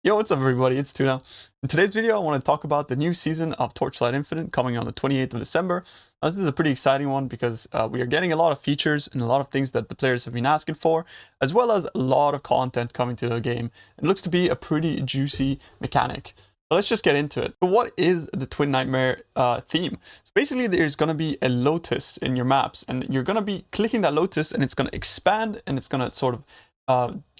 Yo, what's up everybody, it's Tuna. In today's video, I want to talk about the new season of Torchlight Infinite coming on the 28th of December. This is a pretty exciting one because we are getting a lot of features and a lot of things that the players have been asking for, as well as a lot of content coming to the game. It looks to be a pretty juicy mechanic. So let's just get into it. So what is the Twinightmare theme? So basically there's going to be a lotus in your maps, and you're going to be clicking that lotus and it's going to expand and it's going to sort of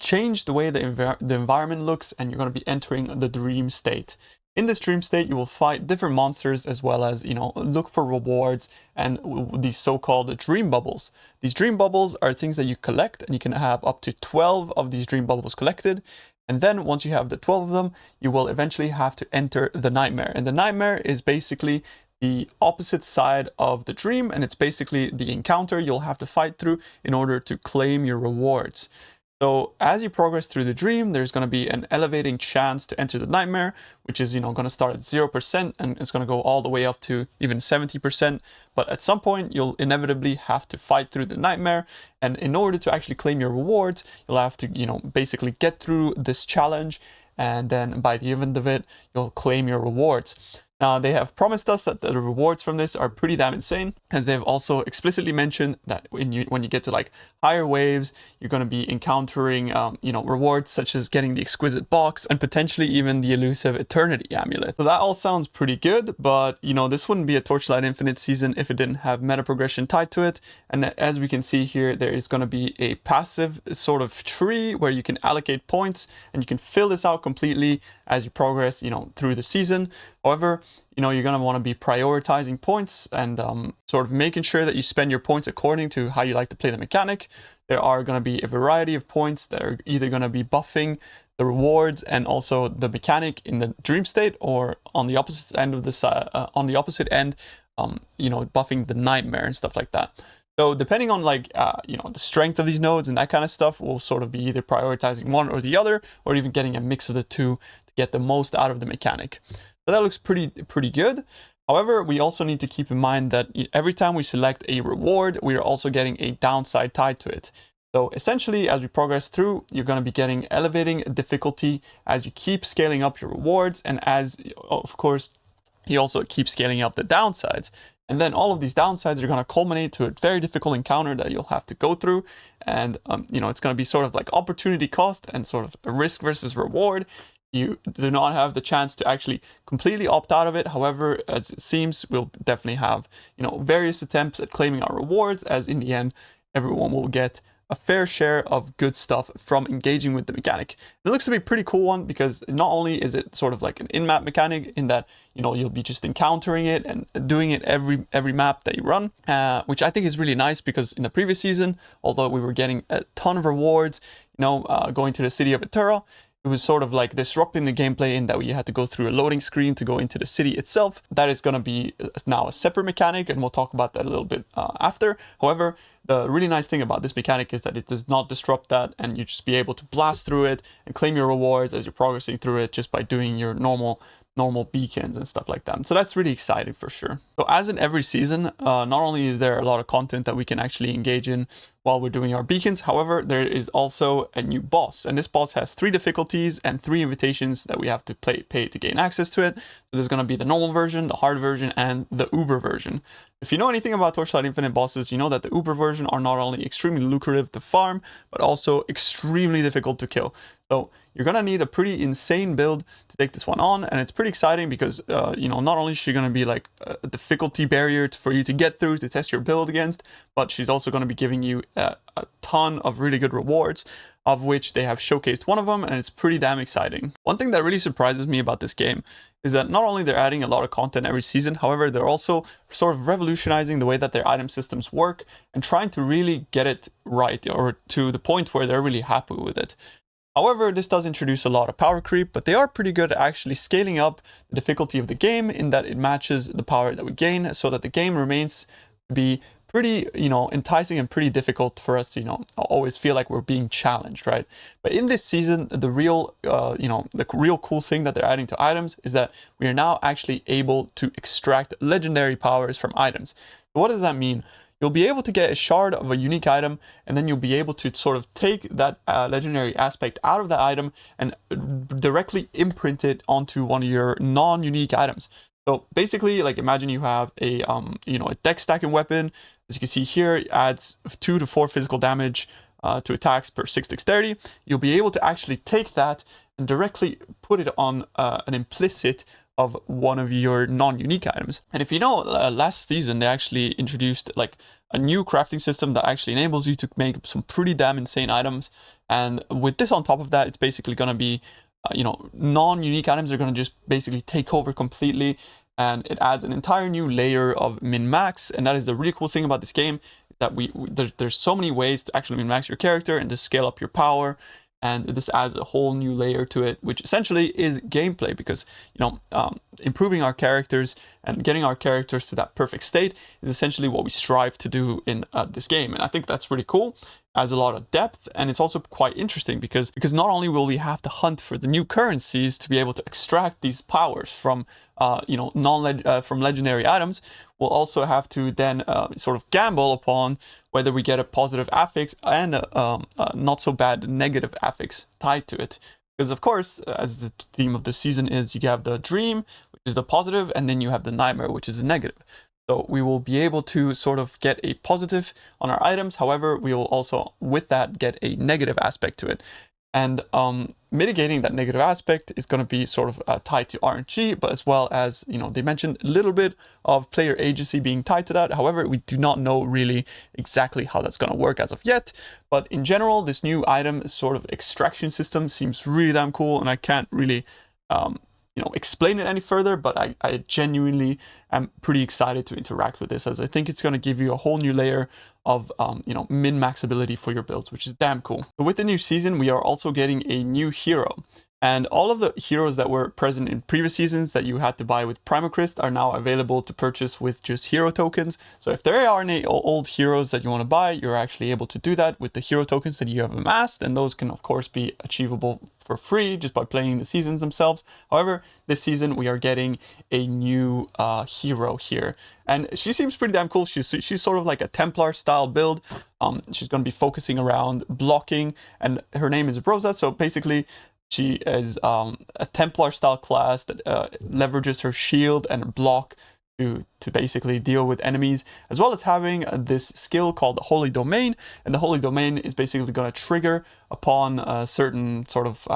change the way the environment looks, and you're going to be entering the dream state. In this dream state, you will fight different monsters as well as, look for rewards and these so-called dream bubbles. These dream bubbles are things that you collect, and you can have up to 12 of these dream bubbles collected. And then once you have the 12 of them, you will eventually have to enter the nightmare. And the nightmare is basically the opposite side of the dream, and it's basically the encounter you'll have to fight through in order to claim your rewards. So as you progress through the dream, there's going to be an elevating chance to enter the nightmare, which is, going to start at 0% and it's going to go all the way up to even 70%. But at some point, you'll inevitably have to fight through the nightmare. And in order to actually claim your rewards, you'll have to, basically get through this challenge. And then by the end of it, you'll claim your rewards. Now, they have promised us that the rewards from this are pretty damn insane, and they've also explicitly mentioned that when you get to like higher waves, you're going to be encountering, rewards such as getting the exquisite box and potentially even the elusive eternity amulet. So that all sounds pretty good, but this wouldn't be a Torchlight Infinite season if it didn't have meta progression tied to it. And as we can see here, there is going to be a passive sort of tree where you can allocate points, and you can fill this out completely as you progress, through the season. However, you're going to want to be prioritizing points and sort of making sure that you spend your points according to how you like to play the mechanic. There are going to be a variety of points that are either going to be buffing the rewards and also the mechanic in the dream state, or on the opposite end of this, buffing the nightmare and stuff like that. So depending on the strength of these nodes and that kind of stuff, we'll sort of be either prioritizing one or the other, or even getting a mix of the two to get the most out of the mechanic. So that looks pretty good. However, we also need to keep in mind that every time we select a reward, we are also getting a downside tied to it. So essentially, as we progress through, you're going to be getting elevating difficulty as you keep scaling up your rewards, and as, of course, you also keep scaling up the downsides. And then all of these downsides are going to culminate to a very difficult encounter that you'll have to go through. And, it's going to be sort of like opportunity cost and sort of a risk versus reward. You do not have the chance to actually completely opt out of it. However, as it seems, we'll definitely have, various attempts at claiming our rewards, as in the end, everyone will get a fair share of good stuff from engaging with the mechanic. It looks to be a pretty cool one because not only is it sort of like an in-map mechanic in that, you'll be just encountering it and doing it every map that you run, which I think is really nice because in the previous season, although we were getting a ton of rewards, going to the city of Eterra, it was sort of like disrupting the gameplay in that we had to go through a loading screen to go into the city itself. That is going to be now a separate mechanic, and we'll talk about that a little bit after. However, the really nice thing about this mechanic is that it does not disrupt that, and you just be able to blast through it and claim your rewards as you're progressing through it just by doing your normal beacons and stuff like that. So that's really exciting for sure. So as in every season, not only is there a lot of content that we can actually engage in while we're doing our beacons, however, there is also a new boss, and this boss has 3 difficulties and 3 invitations that we have to pay to gain access to it. So there's going to be the normal version, the hard version, and the Uber version. If you know anything about Torchlight Infinite bosses, you know that the Uber version are not only extremely lucrative to farm, but also extremely difficult to kill. So you're going to need a pretty insane build to take this one on, and it's pretty exciting because, not only is she going to be like a difficulty barrier for you to get through to test your build against, but she's also going to be giving you a ton of really good rewards, of which they have showcased one of them, and it's pretty damn exciting. One thing that really surprises me about this game is that not only they're adding a lot of content every season, however, they're also sort of revolutionizing the way that their item systems work and trying to really get it right, or to the point where they're really happy with it. However, this does introduce a lot of power creep, but they are pretty good at actually scaling up the difficulty of the game in that it matches the power that we gain, so that the game remains to be pretty, enticing and pretty difficult for us to, always feel like we're being challenged, right? But in this season, the real cool thing that they're adding to items is that we are now actually able to extract legendary powers from items. So what does that mean? you'll be able to get a shard of a unique item, and then you'll be able to sort of take that legendary aspect out of the item and directly imprint it onto one of your non-unique items. So basically, like, imagine you have a a deck stacking weapon. As you can see here, it adds 2 to 4 physical damage to attacks per 6 dexterity. You'll be able to actually take that and directly put it on an implicit of one of your non-unique items. And if you know, last season they actually introduced like a new crafting system that actually enables you to make some pretty damn insane items. And with this on top of that, it's basically going to be non-unique items are going to just basically take over completely, and it adds an entire new layer of min-max. And that is the really cool thing about this game, that there's so many ways to actually min-max your character and to scale up your power. And this adds a whole new layer to it, which essentially is gameplay, because improving our characters and getting our characters to that perfect state is essentially what we strive to do in this game. And I think that's really cool. Adds a lot of depth, and it's also quite interesting because not only will we have to hunt for the new currencies to be able to extract these powers from from legendary items, we'll also have to then sort of gamble upon whether we get a positive affix and a not so bad negative affix tied to it. Because of course, as the theme of the season is, you have the dream, which is the positive, and then you have the nightmare, which is the negative. So we will be able to sort of get a positive on our items. However, we will also, with that, get a negative aspect to it. And mitigating that negative aspect is going to be sort of tied to RNG, but as well as, they mentioned a little bit of player agency being tied to that. However, we do not know really exactly how that's going to work as of yet. But in general, this new item sort of extraction system seems really damn cool, and I can't really explain it any further, but I genuinely am pretty excited to interact with this, as I think it's going to give you a whole new layer of min-max ability for your builds, which is damn cool. But with the new season, we are also getting a new hero. And all of the heroes that were present in previous seasons that you had to buy with Primocryst are now available to purchase with just hero tokens. So if there are any old heroes that you want to buy, you're actually able to do that with the hero tokens that you have amassed. And those can, of course, be achievable for free just by playing the seasons themselves. However, this season we are getting a new hero here. And she seems pretty damn cool. She's sort of like a Templar style build. She's going to be focusing around blocking, and her name is Rosa. So basically, she is a Templar style class that leverages her shield and block to basically deal with enemies, as well as having this skill called the Holy Domain. And the Holy Domain is basically going to trigger upon certain sort of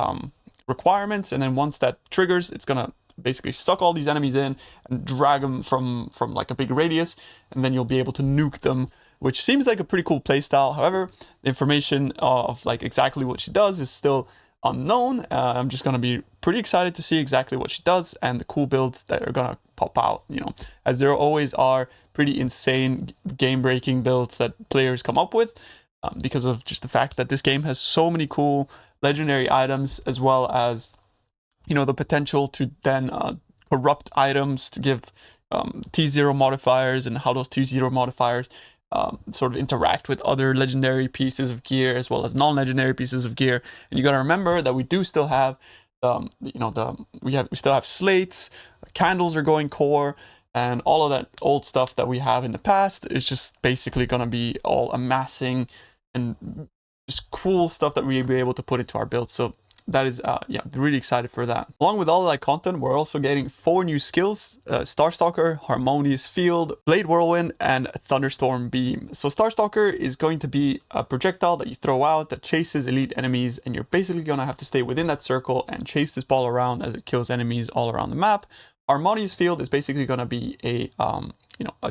requirements. And then once that triggers, it's going to basically suck all these enemies in and drag them from like a big radius. And then you'll be able to nuke them, which seems like a pretty cool playstyle. However, the information of like exactly what she does is still unknown. I'm just going to be pretty excited to see exactly what she does and the cool builds that are going to pop out, as there always are pretty insane game-breaking builds that players come up with, because of just the fact that this game has so many cool legendary items, as well as, the potential to then corrupt items to give T0 modifiers, and how those T0 modifiers sort of interact with other legendary pieces of gear as well as non-legendary pieces of gear. And you got to remember that we do still have we still have slates, candles are going core, and all of that old stuff that we have in the past is just basically going to be all amassing and just cool stuff that we'll be able to put into our build. So that is, really excited for that. Along with all of that content, we're also getting 4 new skills: Starstalker, Harmonious Field, Blade Whirlwind, and Thunderstorm Beam. So Starstalker is going to be a projectile that you throw out that chases elite enemies, and you're basically going to have to stay within that circle and chase this ball around as it kills enemies all around the map. Harmonious Field is basically going to be a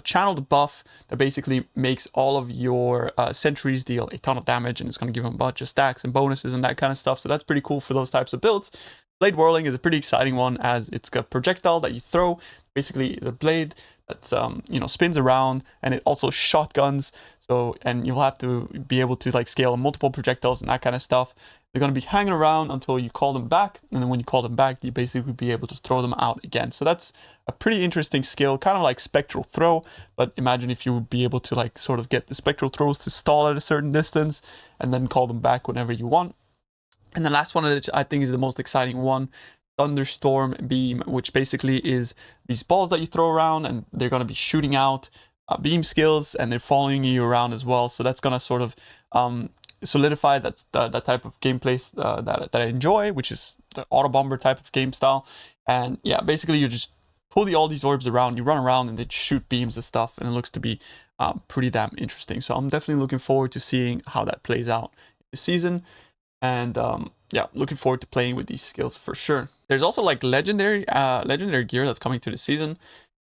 channeled buff that basically makes all of your sentries deal a ton of damage, and it's going to give them a bunch of stacks and bonuses and that kind of stuff. So that's pretty cool for those types of builds. Blade Whirling is a pretty exciting one, as it's got a projectile that you throw. Basically, it's a blade that's spins around, and it also shotguns. So, and you'll have to be able to like scale multiple projectiles and that kind of stuff. They're going to be hanging around until you call them back, and then when you call them back, you basically be able to throw them out again. So that's a pretty interesting skill, kind of like Spectral Throw, but imagine if you would be able to like sort of get the Spectral Throws to stall at a certain distance and then call them back whenever you want. And the last one, which I think is the most exciting one, Thunderstorm Beam, which basically is these balls that you throw around, and they're going to be shooting out beam skills, and they're following you around as well. So that's gonna sort of solidify that type of gameplay that I enjoy, which is the auto bomber type of game style. And yeah, basically you just pull all these orbs around, you run around, and they shoot beams and stuff, and it looks to be pretty damn interesting. So I'm definitely looking forward to seeing how that plays out this season. And yeah, looking forward to playing with these skills for sure. There's also like legendary gear that's coming to the season.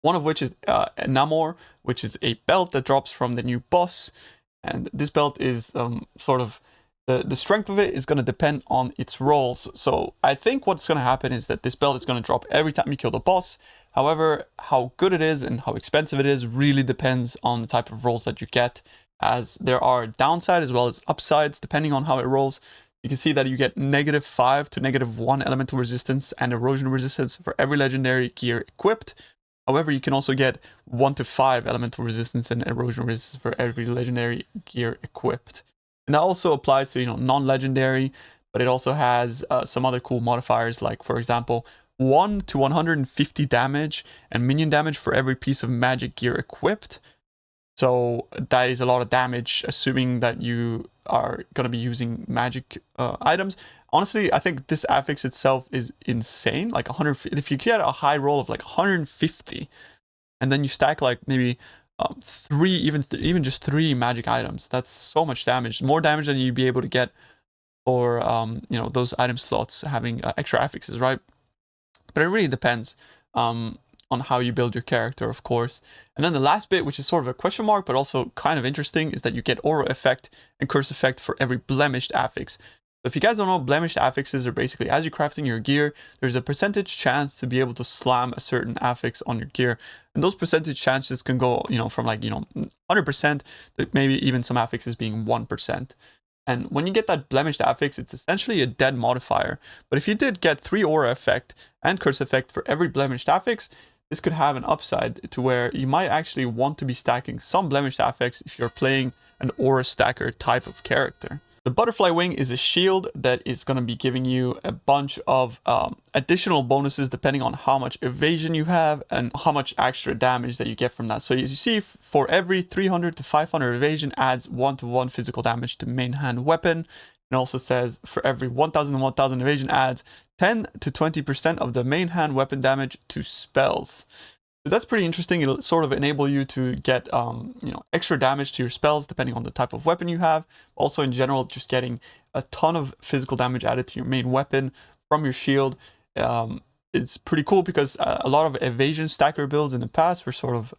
One of which is Namor, which is a belt that drops from the new boss. And this belt is sort of, the strength of it is going to depend on its rolls. So I think what's going to happen is that this belt is going to drop every time you kill the boss. However, how good it is and how expensive it is really depends on the type of rolls that you get, as there are downside as well as upsides depending on how it rolls. You can see that you get -5 to -1 elemental resistance and erosion resistance for every legendary gear equipped. However, you can also get 1 to 5 elemental resistance and erosion resistance for every legendary gear equipped. And that also applies to, non-legendary, but it also has some other cool modifiers, like, for example, 1 to 150 damage and minion damage for every piece of magic gear equipped. So that is a lot of damage, assuming that you are going to be using magic items. Honestly, I think this affix itself is insane. Like 100, if you get a high roll of like 150, and then you stack like maybe three, even just 3 magic items, that's so much damage. More damage than you'd be able to get for those item slots having extra affixes, right? But it really depends on how you build your character, of course. And then the last bit, which is sort of a question mark, but also kind of interesting, is that you get aura effect and curse effect for every blemished affix. So if you guys don't know, blemished affixes are basically, as you're crafting your gear, there's a percentage chance to be able to slam a certain affix on your gear. And those percentage chances can go, from like, 100% to maybe even some affixes being 1%. And when you get that blemished affix, it's essentially a dead modifier. But if you did get 3 aura effect and curse effect for every blemished affix, this could have an upside to where you might actually want to be stacking some blemished affix if you're playing an aura stacker type of character. The butterfly wing is a shield that is going to be giving you a bunch of additional bonuses depending on how much evasion you have and how much extra damage that you get from that. So as you see, for every 300 to 500 evasion adds 1-to-1 physical damage to main hand weapon. It also says for every 1000 to 1000 evasion adds 10 to 20% of the main hand weapon damage to spells. So that's pretty interesting. It'll sort of enable you to get extra damage to your spells depending on the type of weapon you have. Also in general, just getting a ton of physical damage added to your main weapon from your shield. It's pretty cool because a lot of evasion stacker builds in the past were sort of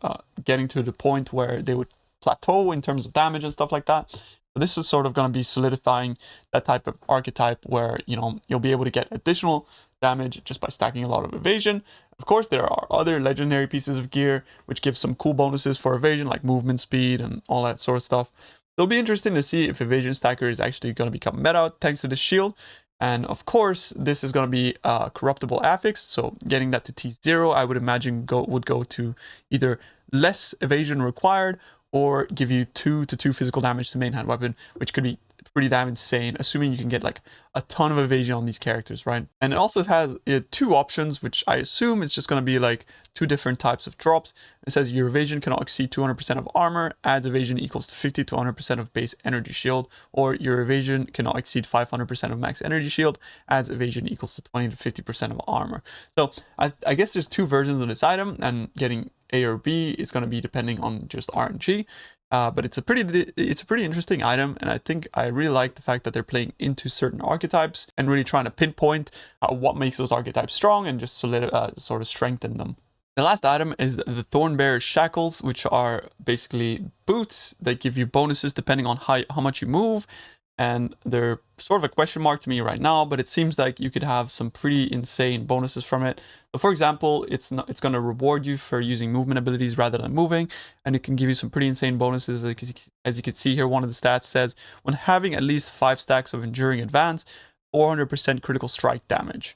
getting to the point where they would plateau in terms of damage and stuff like that. So this is sort of going to be solidifying that type of archetype where, you'll be able to get additional damage just by stacking a lot of evasion. Of course, there are other legendary pieces of gear which give some cool bonuses for evasion, like movement speed and all that sort of stuff. It'll be interesting to see if evasion stacker is actually going to become meta thanks to this shield. And of course, this is going to be a corruptible affix, so getting that to T0, I would imagine would go to either less evasion required or give you 2 to 2 physical damage to main hand weapon, which could be pretty damn insane, assuming you can get like a ton of evasion on these characters, right? And it also has 2 options, which I assume is just going to be like 2 different types of drops. It says your evasion cannot exceed 200% of armor, adds evasion equals to 50 to 100% of base energy shield, or your evasion cannot exceed 500% of max energy shield, adds evasion equals to 20 to 50% of armor. So I guess there's 2 versions of this item, and getting A or B is going to be depending on just RNG. But it's a pretty interesting item, and I think I really like the fact that they're playing into certain archetypes and really trying to pinpoint what makes those archetypes strong and just sort of strengthen them. The last item is the Thornbearer's Shackles, which are basically boots that give you bonuses depending on how much you move. And they're sort of a question mark to me right now, but it seems like you could have some pretty insane bonuses from it. So for example, it's going to reward you for using movement abilities rather than moving, and it can give you some pretty insane bonuses. As you can see here, one of the stats says, when having at least 5 stacks of Enduring Advance, 400% critical strike damage.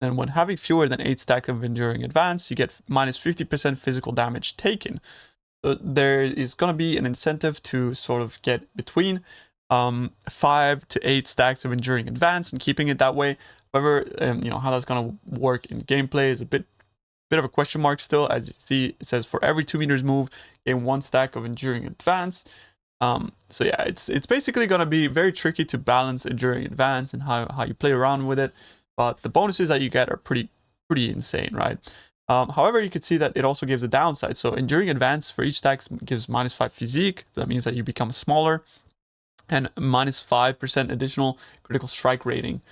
And when having fewer than 8 stacks of Enduring Advance, you get minus 50% physical damage taken. So there is going to be an incentive to sort of get between 5 to 8 stacks of Enduring Advance and keeping it that way. However, how that's going to work in gameplay is a bit bit of a question mark still. As you see, it says for every 2 meters move, gain 1 stack of Enduring Advance. So yeah, it's basically going to be very tricky to balance Enduring Advance and how you play around with it. But the bonuses that you get are pretty insane, right? However, you could see that it also gives a downside. So Enduring Advance for each stack gives -5 physique. That means that you become smaller, and -5% additional critical strike rating.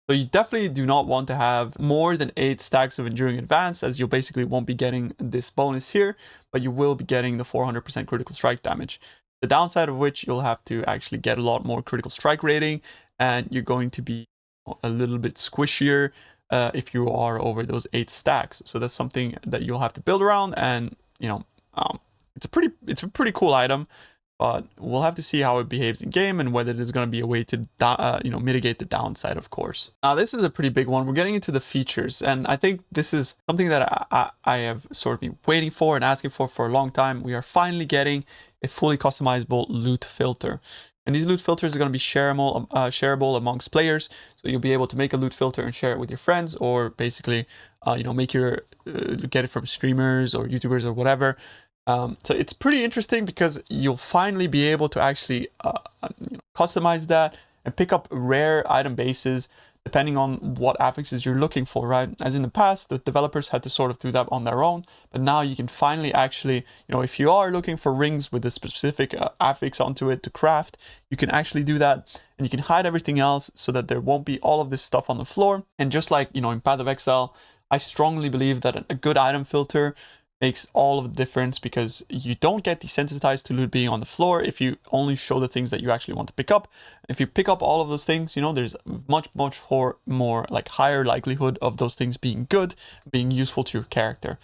So you definitely do not want to have more than 8 stacks of Enduring Advance, as you basically won't be getting this bonus here, but you will be getting the 400% critical strike damage. The downside of which you'll have to actually get a lot more critical strike rating, and you're going to be a little bit squishier if you are over those 8 stacks. So that's something that you'll have to build around, and it's a pretty cool item. But we'll have to see how it behaves in game and whether there's going to be a way to mitigate the downside, of course. Now, this is a pretty big one. We're getting into the features, and I think this is something that I have sort of been waiting for and asking for a long time. We are finally getting a fully customizable loot filter. And these loot filters are going to be shareable amongst players. So you'll be able to make a loot filter and share it with your friends, or basically, make get it from streamers or YouTubers or whatever. So it's pretty interesting because you'll finally be able to actually customize that and pick up rare item bases depending on what affixes you're looking for, right? As in the past, the developers had to sort of do that on their own, but now you can finally actually, if you are looking for rings with a specific affix onto it to craft, you can actually do that, and you can hide everything else so that there won't be all of this stuff on the floor. And just like, in Path of Exile, I strongly believe that a good item filter makes all of the difference, because you don't get desensitized to loot being on the floor if you only show the things that you actually want to pick up. If you pick up all of those things, there's much more like higher likelihood of those things being good, being useful to your character.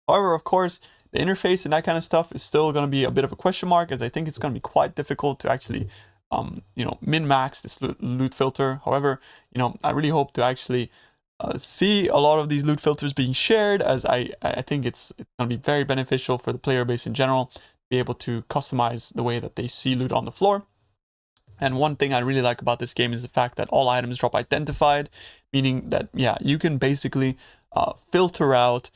However, of course, the interface and that kind of stuff is still going to be a bit of a question mark, as I think it's going to be quite difficult to actually min-max this loot filter. However, I really hope to actually see a lot of these loot filters being shared, as I think it's going to be very beneficial for the player base in general to be able to customize the way that they see loot on the floor. And one thing I really like about this game is the fact that all items drop identified, meaning that, yeah, you can basically filter out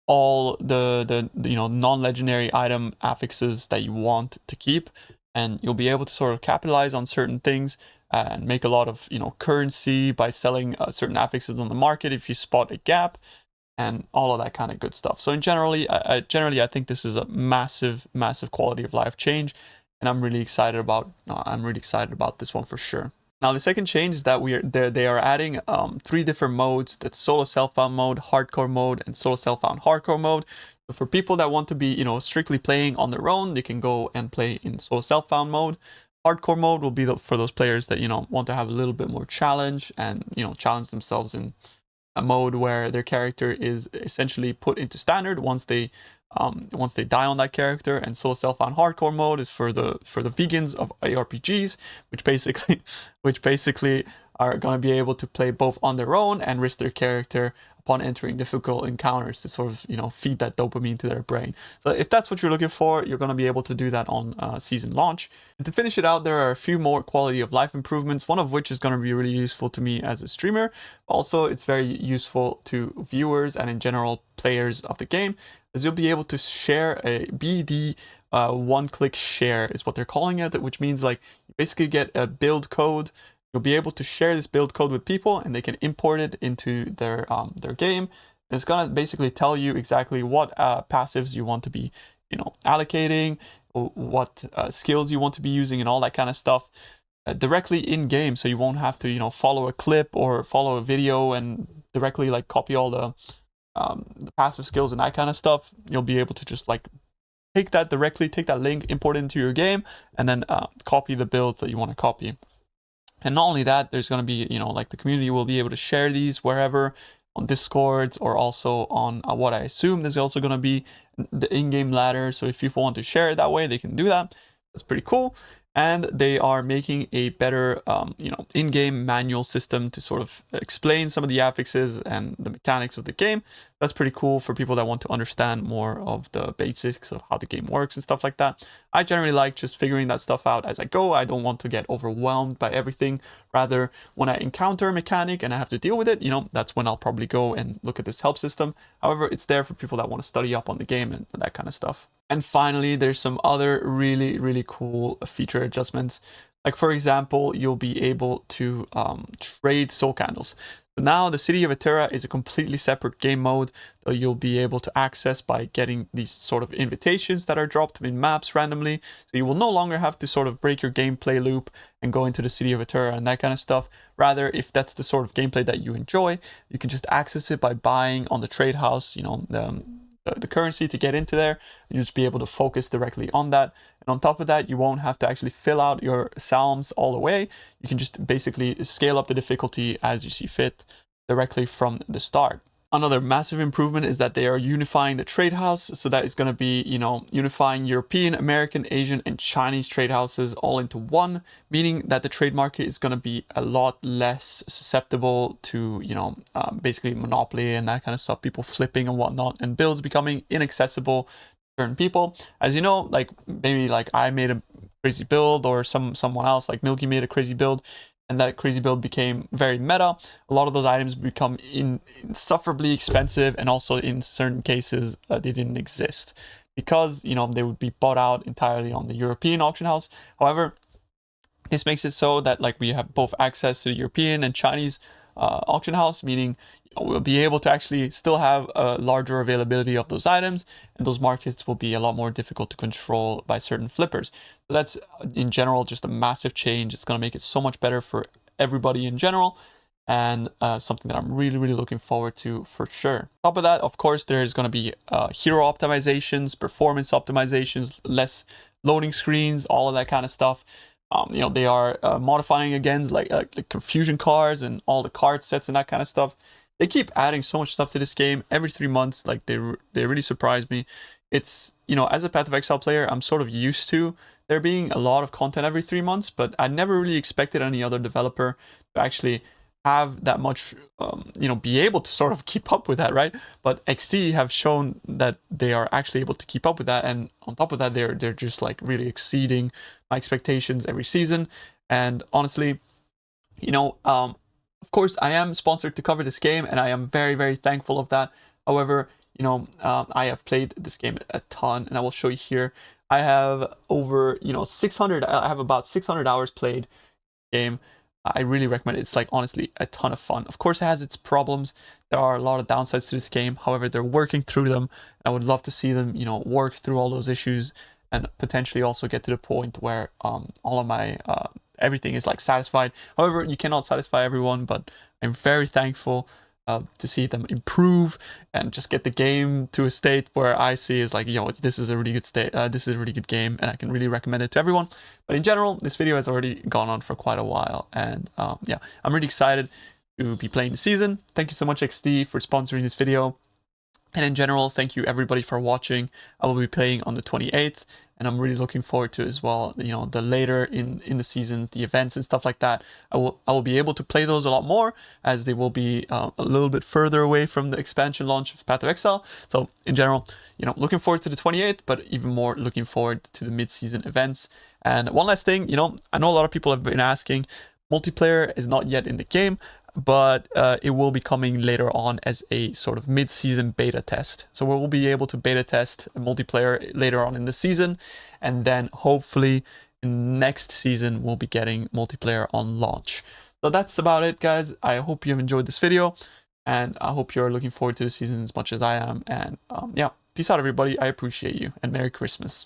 all the non-legendary item affixes that you want to keep, and you'll be able to sort of capitalize on certain things and make a lot of currency by selling certain affixes on the market if you spot a gap, and all of that kind of good stuff. So in generally I think this is a massive quality of life change, and I'm really excited about this one for sure. Now, the second change is that they are adding 3 different modes. That's solo self-found mode, hardcore mode, and solo self-found hardcore mode. So for people that want to be strictly playing on their own, they can go and play in solo self-found mode. Hardcore mode will be for those players that want to have a little bit more challenge and challenge themselves in a mode where their character is essentially put into standard once they die on that character. And solo self-found hardcore mode is for the vegans of ARPGs, which basically are going to be able to play both on their own and risk their character upon entering difficult encounters to sort of feed that dopamine to their brain. So if that's what you're looking for, you're going to be able to do that on season launch. And to finish it out, there are a few more quality of life improvements, one of which is going to be really useful to me as a streamer. Also, it's very useful to viewers and in general players of the game, as you'll be able to share a BD one-click share is what they're calling it, which means like you basically get a build code. You'll be able to share this build code with people, and they can import it into their game. And it's gonna basically tell you exactly what passives you want to be, allocating, what skills you want to be using, and all that kind of stuff directly in game. So you won't have to, follow a clip or follow a video and directly like copy all the passive skills and that kind of stuff. You'll be able to just like take that link, import it into your game, and then copy the builds that you want to copy. And not only that, there's going to be, like the community will be able to share these wherever, on Discords, or also on what I assume there's also going to be the in-game ladder. So if people want to share it that way, they can do that. That's pretty cool. And they are making a better, in-game manual system to sort of explain some of the affixes and the mechanics of the game. That's pretty cool for people that want to understand more of the basics of how the game works and stuff like that. I generally like just figuring that stuff out as I go. I don't want to get overwhelmed by everything. Rather, when I encounter a mechanic and I have to deal with it, that's when I'll probably go and look at this help system. However, it's there for people that want to study up on the game and that kind of stuff. And finally, there's some other really, really cool feature adjustments. Like, for example, you'll be able to trade soul candles. So now the City of Eterra is a completely separate game mode that you'll be able to access by getting these sort of invitations that are dropped in maps randomly. So you will no longer have to sort of break your gameplay loop and go into the City of Eterra and that kind of stuff. Rather, if that's the sort of gameplay that you enjoy, you can just access it by buying on the trade house, the currency to get into there. You'll just be able to focus directly on that. And on top of that, you won't have to actually fill out your psalms all the way. You can just basically scale up the difficulty as you see fit directly from the start. Another massive improvement is that they are unifying the trade house. So that is going to be, unifying European, American, Asian, and Chinese trade houses all into one, meaning that the trade market is going to be a lot less susceptible to, basically monopoly and that kind of stuff, people flipping and whatnot, and builds becoming inaccessible to certain people. As you know, like maybe like I made a crazy build, or someone else like Milky made a crazy build, and that crazy build became very meta. A lot of those items become insufferably expensive, and also in certain cases they didn't exist because they would be bought out entirely on the European auction house. However, this makes it so that like we have both access to the European and Chinese auction house, meaning we'll be able to actually still have a larger availability of those items, and those markets will be a lot more difficult to control by certain flippers. So that's in general just a massive change. It's going to make it so much better for everybody in general, and something that I'm really, really looking forward to for sure. On top of that, of course, there's going to be hero optimizations, performance optimizations, less loading screens, all of that kind of stuff. They are modifying again like the confusion cards and all the card sets and that kind of stuff. They keep adding so much stuff to this game every 3 months. Like they really surprise me. It's, as a Path of Exile player, I'm sort of used to there being a lot of content every 3 months, but I never really expected any other developer to actually have that much, be able to sort of keep up with that, right? But XD have shown that they are actually able to keep up with that, and on top of that, they're just like really exceeding my expectations every season. And honestly, of course, I am sponsored to cover this game, and I am very, very thankful of that. However, I have played this game a ton, and I will show you here. I have over, 600. I have about 600 hours played game. I really recommend it. It's like honestly a ton of fun. Of course, it has its problems. There are a lot of downsides to this game. However, they're working through them. I would love to see them, work through all those issues and potentially also get to the point where all of my everything is like satisfied. However, you cannot satisfy everyone, but I'm very thankful to see them improve and just get the game to a state where I see is like, this is a really good state. This is a really good game, and I can really recommend it to everyone. But in general, this video has already gone on for quite a while, and yeah, I'm really excited to be playing the season. Thank you so much, XD, for sponsoring this video. And in general, thank you everybody for watching. I will be playing on the 28th, and I'm really looking forward to as well, the later in the season, the events and stuff like that. I will be able to play those a lot more, as they will be a little bit further away from the expansion launch of Path of Exile. So in general, looking forward to the 28th, but even more looking forward to the mid-season events. And one last thing, I know a lot of people have been asking, multiplayer is not yet in the game, but it will be coming later on as a sort of mid-season beta test. So we will be able to beta test multiplayer later on in the season, and then hopefully next season we'll be getting multiplayer on launch. So that's about it, guys. I hope you've enjoyed this video, and I hope you're looking forward to the season as much as I am. And yeah, peace out, everybody. I appreciate you, and Merry Christmas.